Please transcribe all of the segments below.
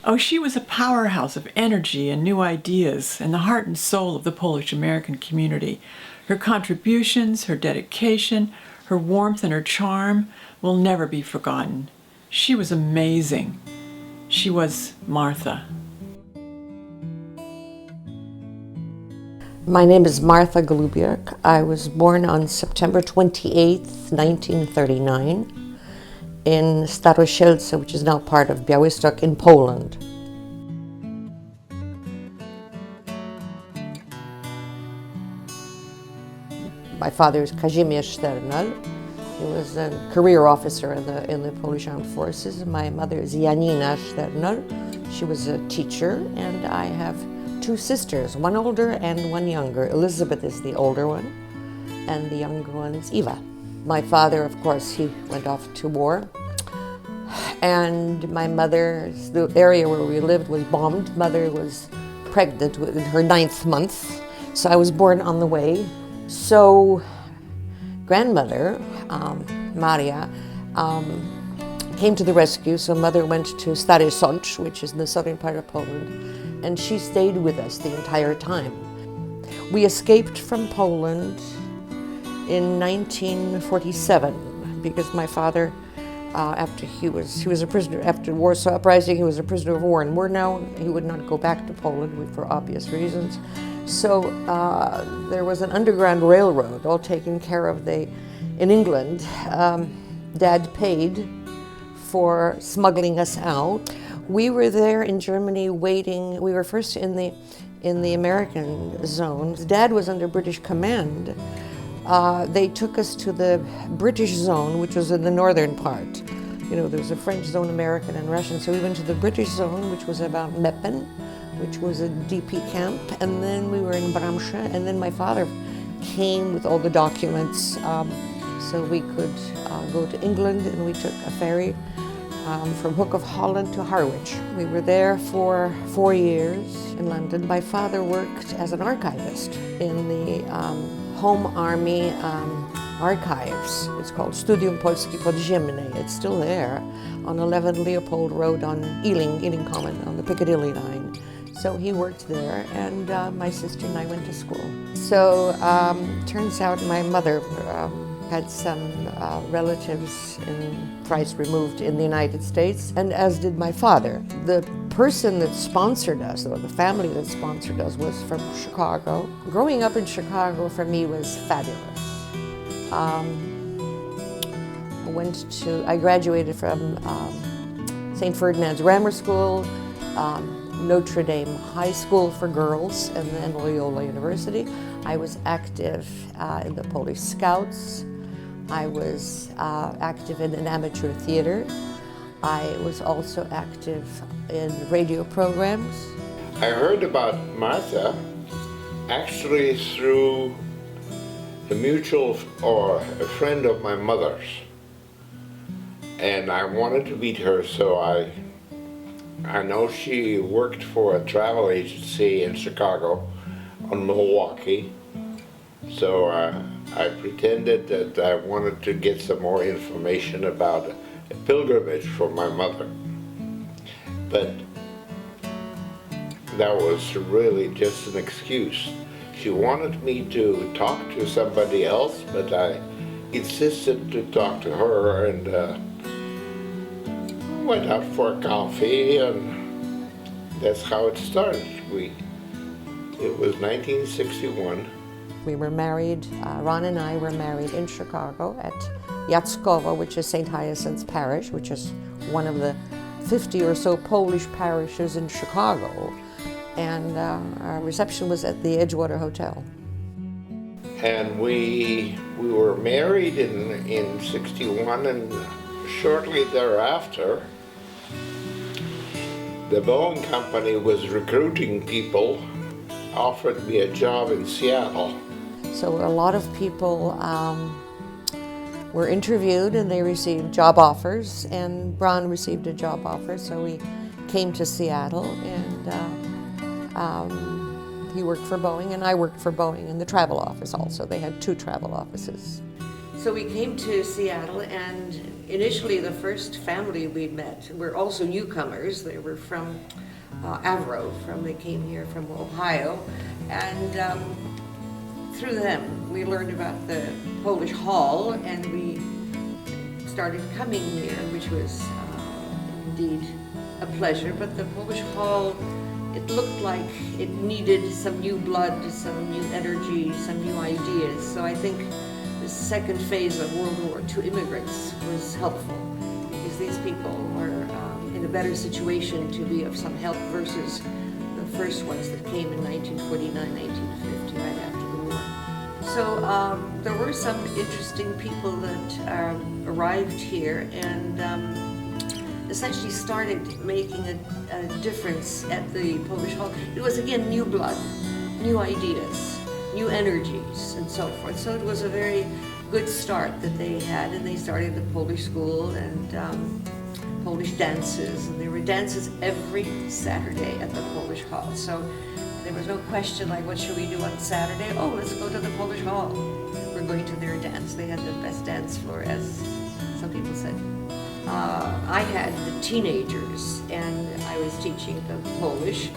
Oh, she was a powerhouse of energy and new ideas and the heart and soul of the Polish American community. Her contributions, her dedication, her warmth, and her charm will never be forgotten. She was amazing. She was Martha. My name is Martha Golubiak. I was born on September 28th, 1939 in Staroszelce, which is now part of Białystok in Poland. My father is Kazimierz Sternal. He was a career officer in the Polish Armed Forces. My mother is Janina Sternal. She was a teacher, and I have two sisters, one older and one younger. Elizabeth is the older one, and the younger one is Eva. My father, of course, he went off to war, and my mother, the area where we lived was bombed. Mother was pregnant in her 9th month, so I was born on the way. So grandmother, Maria, came to the rescue, so mother went to Stary Sącz, which is in the southern part of Poland, and she stayed with us the entire time. We escaped from Poland in 1947 because my father, after he was a prisoner, after the Warsaw Uprising, he was a prisoner of war in Murnau. He would not go back to Poland for obvious reasons. So there was an underground railroad all taken care of in England. Dad paid for smuggling us out. We were there in Germany waiting. We were first in the American zone. Dad was under British command. They took us to the British zone, which was in the northern part. You know, there was a French zone, American and Russian. So we went to the British zone, which was about Meppen, which was a DP camp. And then we were in Bramsche. And then my father came with all the documents so we could go to England, and we took a ferry from Hook of Holland to Harwich. We were there for 4 years in London. My father worked as an archivist in the Home Army archives. It's called Studium Polski Podziemne. It's still there on 11 Leopold Road on Ealing Common on the Piccadilly line. So he worked there, and my sister and I went to school. So turns out my mother had some relatives twice removed in the United States, and as did my father. The person that sponsored us, or the family that sponsored us, was from Chicago. Growing up in Chicago for me was fabulous. I graduated from St. Ferdinand's Grammar School, Notre Dame High School for girls, and then Loyola University. I was active in the Polish Scouts. I was active in an amateur theater. I was also active in radio programs. I heard about Martha actually through a mutual or a friend of my mother's. And I wanted to meet her, so I know she worked for a travel agency in Chicago on Milwaukee. So I pretended that I wanted to get some more information about a pilgrimage for my mother. But that was really just an excuse. She wanted me to talk to somebody else, but I insisted to talk to her, and went out for a coffee, and that's how it started. It was 1961. We were married, Ron and I were married in Chicago at Jackowo, which is St. Hyacinth's Parish, which is one of the 50 or so Polish parishes in Chicago. And our reception was at the Edgewater Hotel. And we were married in 61, and shortly thereafter, the Boeing company was recruiting people, offered me a job in Seattle. So a lot of people were interviewed and they received job offers, and Ron received a job offer, so we came to Seattle, and he worked for Boeing and I worked for Boeing in the travel office also. They had 2 travel offices. So So we came to Seattle, and initially the first family we met were also newcomers. They were from Avro, they came here from Ohio, and through them we learned about the Polish Hall, and we started coming here, which was indeed a pleasure. But the Polish Hall, it looked like it needed some new blood, some new energy, some new ideas. So I think the second phase of World War II immigrants was helpful, because these people were in a better situation to be of some help versus the first ones that came in 1949, 1950, right after the war. So there were some interesting people that arrived here and essentially started making a difference at the Polish Hall. It was, again, new blood, new ideas, new energies, and so forth. So it was a very good start that they had, and they started the Polish school and Polish dances, and there were dances every Saturday at the Polish Hall. So there was no question like, what should we do on Saturday? Oh, let's go to the Polish Hall. We're going to their dance. They had the best dance floor, as some people said. I had the teenagers, and I was teaching them Polish,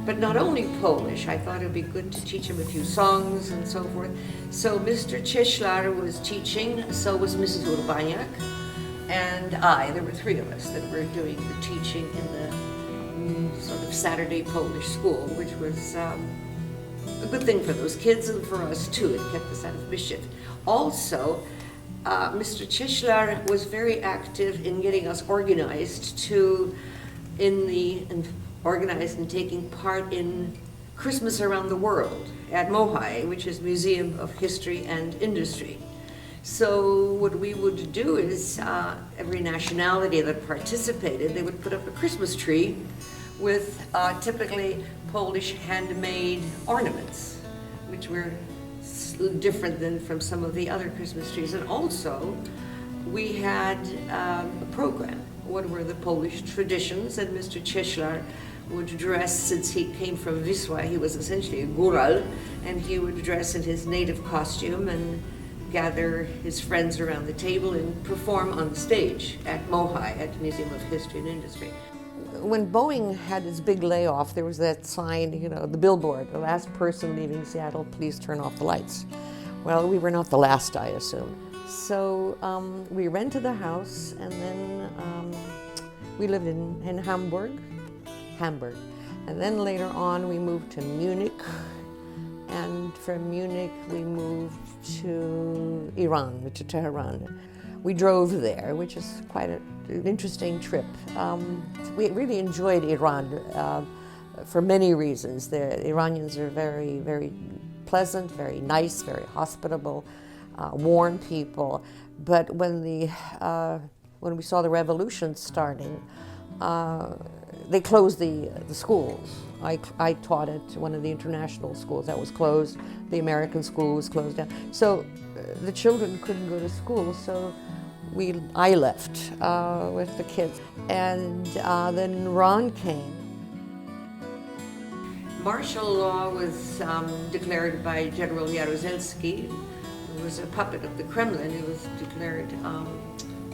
but not only Polish. I thought it would be good to teach them a few songs and so forth. So Mr. Cieślar was teaching, so was Mrs. Urbaniak, and I. There were three of us that were doing the teaching in the sort of Saturday Polish school, which was a good thing for those kids and for us too. It kept us out of mischief. Also, Mr. Cieślar was very active in getting us organized organized and taking part in Christmas Around the World at MOHI, which is Museum of History and Industry. So what we would do is every nationality that participated, they would put up a Christmas tree with typically Polish handmade ornaments, which were different than from some of the other Christmas trees. And also, we had a program. What were the Polish traditions? And Mr. Cieślar would dress, since he came from Wisła, he was essentially a góral, and he would dress in his native costume and gather his friends around the table and perform on the stage at MOHI, at Museum of History and Industry. When Boeing had its big layoff, there was that sign, the billboard, the last person leaving Seattle, please turn off the lights. Well, we were not the last, I assume. So we rented a house, and then we lived in Hamburg. And then later on we moved to Munich, and from Munich we moved to Iran, to Tehran. We drove there, which is quite an interesting trip. We really enjoyed Iran for many reasons. The Iranians are very, very pleasant, very nice, very hospitable, warm people. But when we saw the revolution starting, they closed the schools. I taught at one of the international schools that was closed. The American school was closed down. So the children couldn't go to school, so I left with the kids. And then Ron came. Martial law was declared by General Jaruzelski, who was a puppet of the Kremlin. It was declared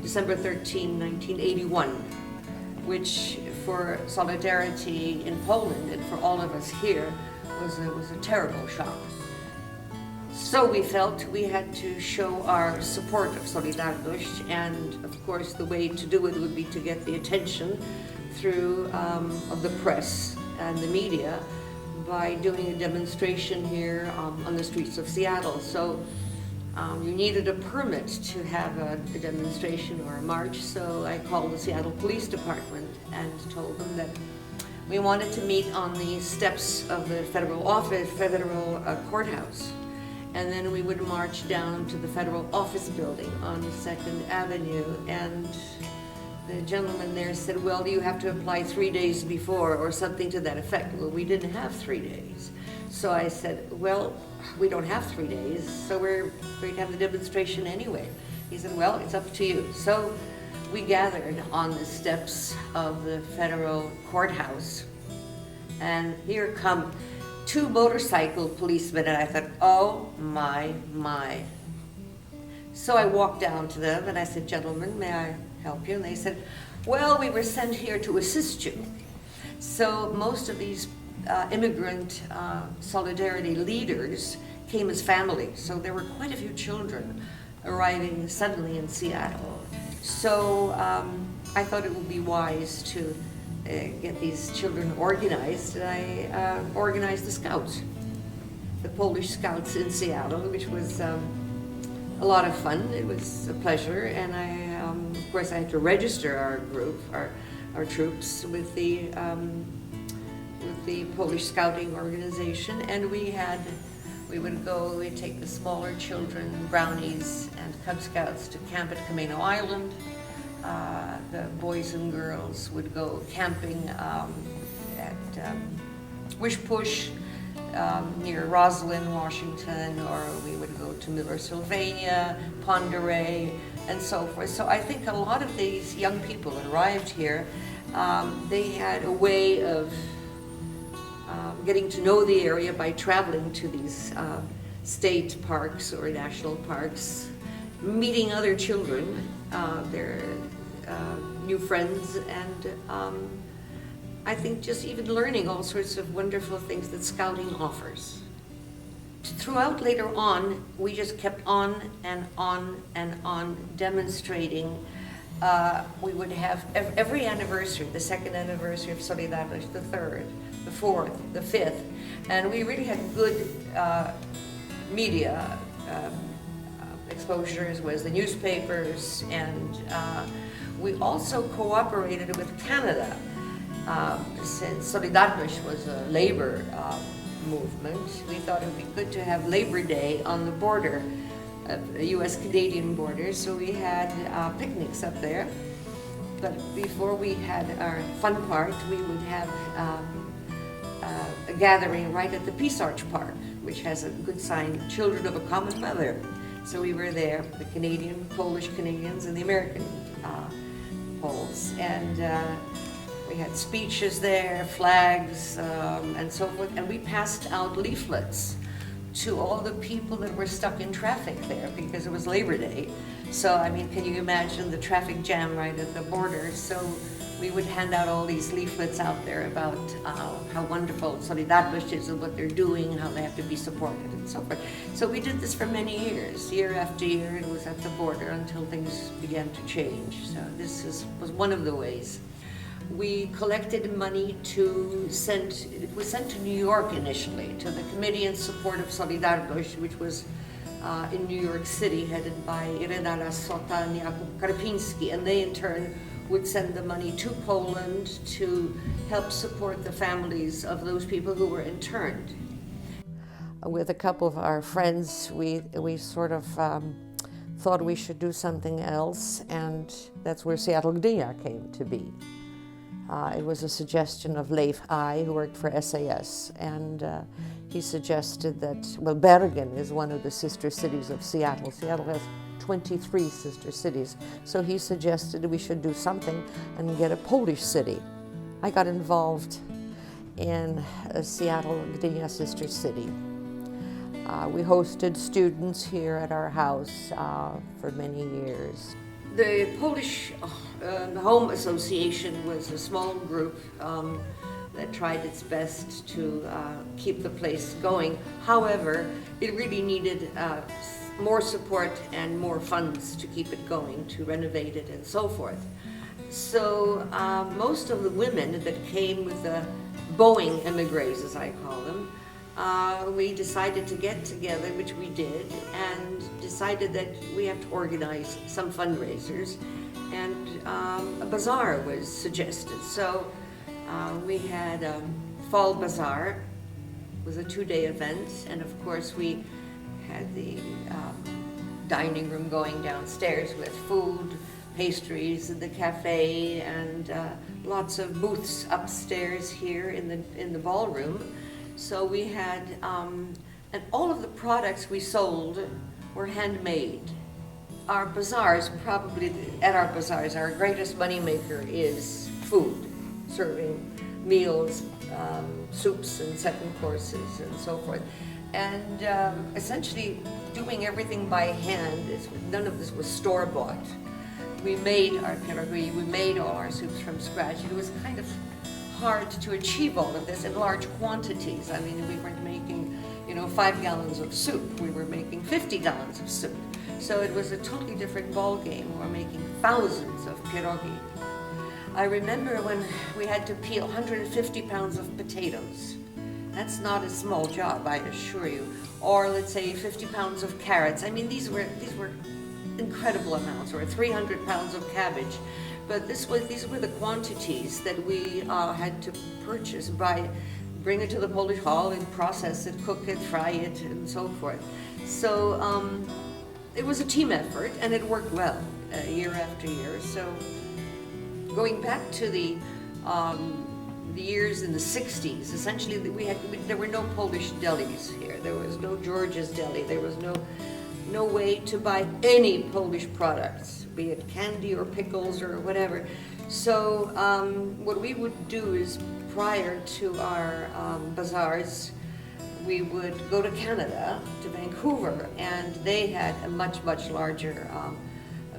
December 13, 1981, which for solidarity in Poland and for all of us here was a terrible shock. So we felt we had to show our support of Solidarność, and of course the way to do it would be to get the attention through of the press and the media by doing a demonstration here on the streets of Seattle. So you needed a permit to have a demonstration or a march, so I called the Seattle Police Department and told them that we wanted to meet on the steps of the federal courthouse, and then we would march down to the federal office building on 2nd Avenue, and the gentleman there said, well, you have to apply 3 days before, or something to that effect. Well, we didn't have 3 days. So I said, well, we don't have 3 days, so we're going to have the demonstration anyway. He said, well, it's up to you. So we gathered on the steps of the federal courthouse, and here come 2 motorcycle policemen, and I thought, oh my. So I walked down to them and I said, "Gentlemen, may I help you?" And they said, "Well, we were sent here to assist you." So most of these immigrant solidarity leaders came as families. So there were quite a few children arriving suddenly in Seattle. So I thought it would be wise to get these children organized. And I organized the Scouts, the Polish Scouts in Seattle, which was a lot of fun. It was a pleasure, and of course, I had to register our group, our troops, with the Polish Scouting Organization, and we'd take the smaller children, brownies, and Cub Scouts to camp at Camino Island. The boys and girls would go camping at Wishpush, near Roslyn, Washington, or we would go to Miller, Sylvania, Pend Oreille, and so forth. So I think a lot of these young people arrived here. They had a way of getting to know the area by traveling to these state parks or national parks, meeting other children, their new friends, and I think just even learning all sorts of wonderful things that Scouting offers. Throughout later on, we just kept on and on and on demonstrating. We would have every anniversary, the second anniversary of Solidarność, the third, the fourth, the fifth, and we really had good media exposure, as well as the newspapers, and we also cooperated with Canada. Since Solidarność was a labor movement, we thought it would be good to have Labor Day on the border, the U.S.-Canadian border, so we had picnics up there. But before we had our fun part, we would have a gathering right at the Peace Arch Park, which has a good sign, Children of a Common Mother. So we were there, the Canadian, Polish Canadians, and the American Poles. And we had speeches there, flags, and so forth, and we passed out leaflets to all the people that were stuck in traffic there because it was Labor Day. So, I mean, can you imagine the traffic jam right at the border? So we would hand out all these leaflets out there about how wonderful Solidarność is and what they're doing, how they have to be supported, and so forth. So we did this for many years, year after year. It was at the border until things began to change. So this was one of the ways. We collected money it was sent to New York initially, to the Committee in Support of Solidarność, which was in New York City, headed by Irena Lasota and Jakub Karpiński, and they in turn would send the money to Poland to help support the families of those people who were interned. With a couple of our friends, we sort of thought we should do something else, and that's where Seattle Gdynia came to be. It was a suggestion of Leif I, who worked for SAS, and he suggested that, well, Bergen is one of the sister cities of Seattle. Seattle has 23 sister cities, so he suggested we should do something and get a Polish city. I got involved in a Seattle Gdynia sister city. We hosted students here at our house for many years. The Polish Home Association was a small group that tried its best to keep the place going. However, it really needed more support and more funds to keep it going, to renovate it and so forth. So most of the women that came with the Boeing emigres, as I call them, we decided to get together, which we did, and decided that we have to organize some fundraisers, and a bazaar was suggested. So we had a Fall Bazaar. It was a 2-day event, and of course we had the dining room going downstairs with food, pastries, the cafe, and lots of booths upstairs here in the ballroom. So we had, and all of the products we sold were handmade. Our bazaars, probably at our bazaars, our greatest moneymaker is food, serving meals, soups and second courses and so forth. and essentially doing everything by hand. None of this was store-bought. We made our pierogi, we made all our soups from scratch. It was kind of hard to achieve all of this in large quantities. I mean, we weren't making, 5 gallons of soup. We were making 50 gallons of soup. So it was a totally different ball game. We were making thousands of pierogi. I remember when we had to peel 150 pounds of potatoes. That's not a small job, I assure you. Or let's say 50 pounds of carrots. I mean, these were incredible amounts, or 300 pounds of cabbage. But these were the quantities that we had to purchase bring it to the Polish Hall and process it, cook it, fry it, and so forth. So it was a team effort, and it worked well year after year. So going back to the years in the 60s, essentially there were no Polish delis here. There was no George's Deli. There was no way to buy any Polish products, be it candy or pickles or whatever. So what we would do is, prior to our bazaars, we would go to Canada, to Vancouver, and they had a much, much larger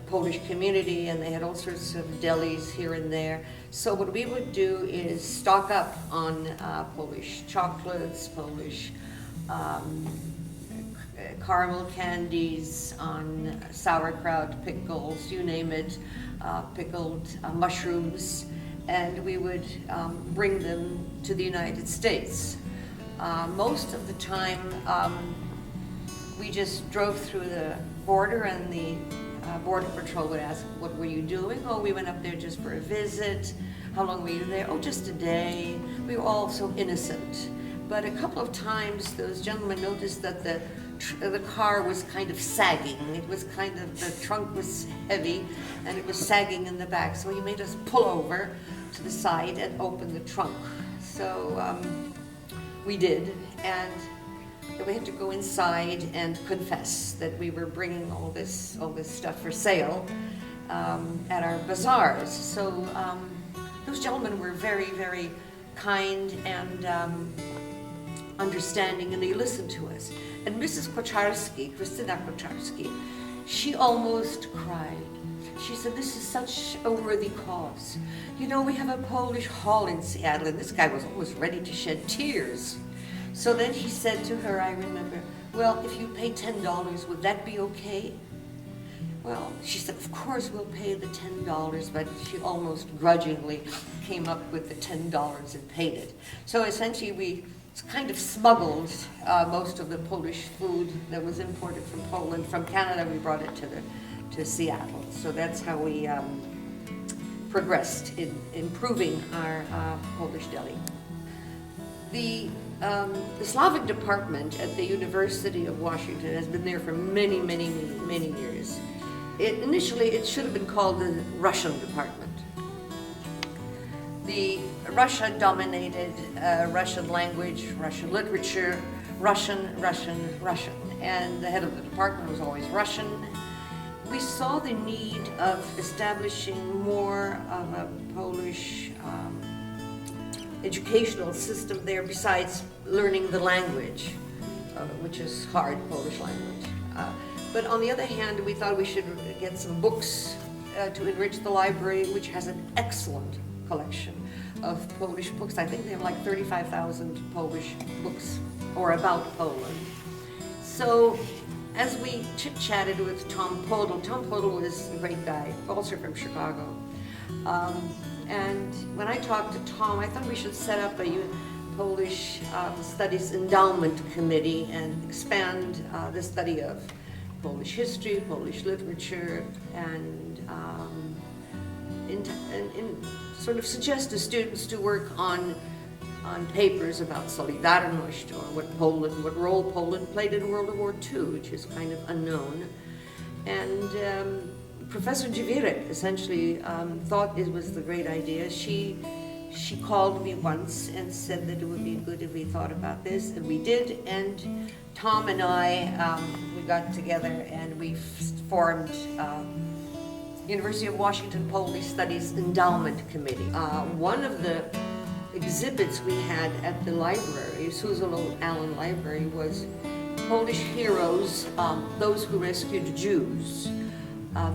Polish community, and they had all sorts of delis here and there. So what we would do is stock up on Polish chocolates, Polish caramel candies, on sauerkraut, pickles, you name it, pickled mushrooms, and we would bring them to the United States. Most of the time, we just drove through the border, and the Border Patrol would ask, what were you doing? Oh, we went up there just for a visit. How long were you there? Oh, just a day. We were all so innocent. But a couple of times, those gentlemen noticed that the car was kind of sagging. It was kind of, the trunk was heavy, and it was sagging in the back. So he made us pull over to the side and open the trunk. So we did, and we had to go inside and confess that we were bringing all this stuff for sale at our bazaars. So those gentlemen were very, very kind and understanding, and they listened to us. And Mrs. Koczarski, Krystyna Koczarski, she almost cried. She said, this is such a worthy cause. We have a Polish hall in Seattle, and this guy was almost ready to shed tears. So then he said to her, I remember, well, if you pay $10, would that be okay? Well, she said, of course we'll pay the $10, but she almost grudgingly came up with the $10 and paid it. So essentially we kind of smuggled most of the Polish food that was imported from Poland. From Canada, we brought it to Seattle. So that's how we progressed in improving our Polish deli. The Slavic department at the University of Washington has been there for many, many, many, many years. Initially, it should have been called the Russian department. The Russia dominated Russian language, Russian literature, Russian, and the head of the department was always Russian. We saw the need of establishing more of a Polish educational system there, besides learning the language, which is hard, Polish language. But on the other hand, we thought we should get some books to enrich the library, which has an excellent collection of Polish books. I think they have like 35,000 Polish books, or about Poland. So as we chit-chatted with Tom Podol was a great guy, also from Chicago. And when I talked to Tom, I thought we should set up a Polish Studies Endowment Committee and expand the study of Polish history, Polish literature, and sort of suggest to students to work on papers about Solidarność, or what role Poland played in World War II, which is kind of unknown. And Professor Dziewirek essentially thought it was the great idea. She called me once and said that it would be good if we thought about this, and we did. And Tom and I, we got together and we formed University of Washington Polish Studies Endowment Committee. One of the exhibits we had at the library, Susan Allen Library, was Polish Heroes, Those Who Rescued Jews.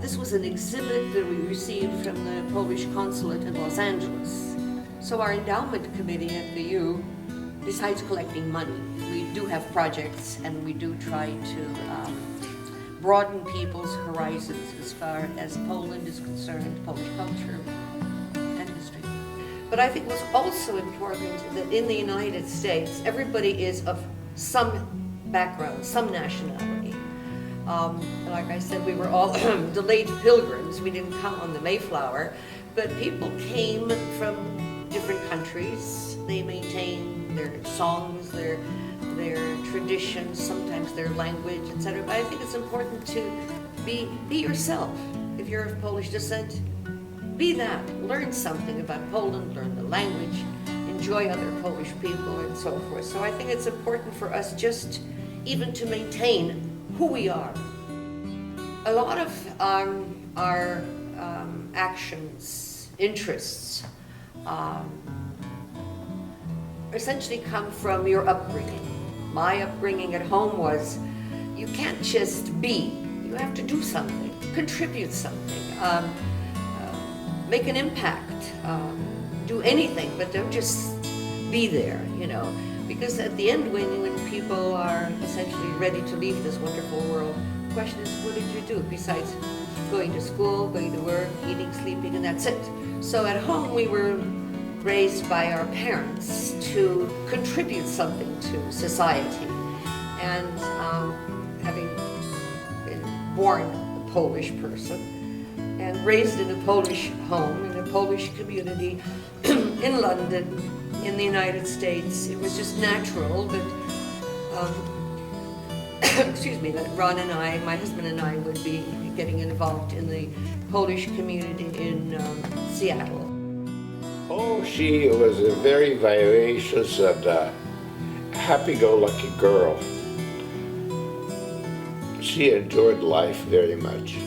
This was an exhibit that we received from the Polish consulate in Los Angeles. So our endowment committee at the U, besides collecting money, we do have projects and we do try to broaden people's horizons as far as Poland is concerned, Polish culture and history. But I think what's also important that in the United States, everybody is of some background, some nationality. Like I said, we were all delayed pilgrims. We didn't come on the Mayflower, but people came from different countries. They maintain their songs, their traditions, sometimes their language, etc. But I think it's important to be yourself. If you're of Polish descent, be that. Learn something about Poland, learn the language, enjoy other Polish people, and so forth. So I think it's important for us just even to maintain who we are. A lot of our actions, interests, essentially come from your upbringing. My upbringing at home was, you can't just be, you have to do something, contribute something, make an impact, do anything, but don't just be there, you know. Because at the end, when people are essentially ready to leave this wonderful world, the question is, what did you do besides going to school, going to work, eating, sleeping, and that's it. So at home, we were raised by our parents to contribute something to society. And having been born a Polish person and raised in a Polish home, in a Polish community in London, in the United States, it was just natural that, excuse me, that Ron and I, my husband and I, would be getting involved in the Polish community in Seattle. Oh, she was a very vivacious and happy-go-lucky girl. She enjoyed life very much.